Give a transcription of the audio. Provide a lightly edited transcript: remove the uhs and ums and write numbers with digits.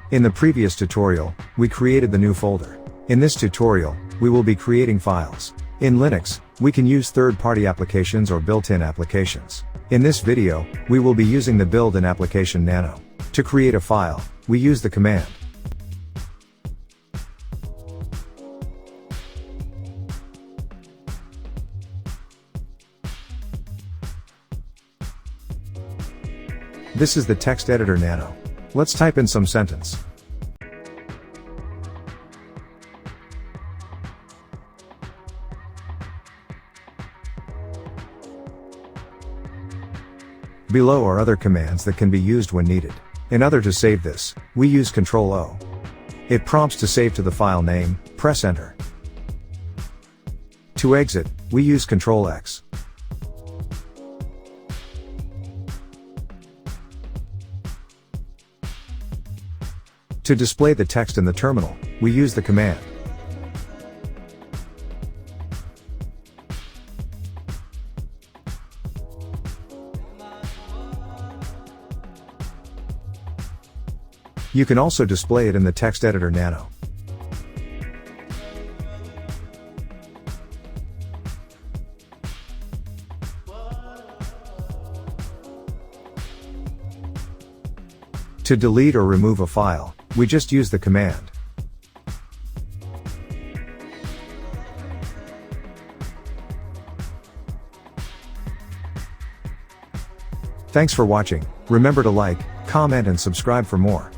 In the previous tutorial, we created the new folder. In this tutorial, we will be creating files. In Linux, we can use third-party applications or built-in applications. In this video, we will be using the built-in application Nano. To create a file, we use the command This is the text editor Nano. Let's type in some sentence. Below are other commands that can be used when needed. In order to save this, we use Ctrl-O. It prompts to save to the file name, press enter. To exit, we use Ctrl-X. To display the text in the terminal, we use the command You can also display it in the text editor Nano. To delete or remove a file, we just use the command. Thanks for watching. Remember to like, comment and subscribe for more.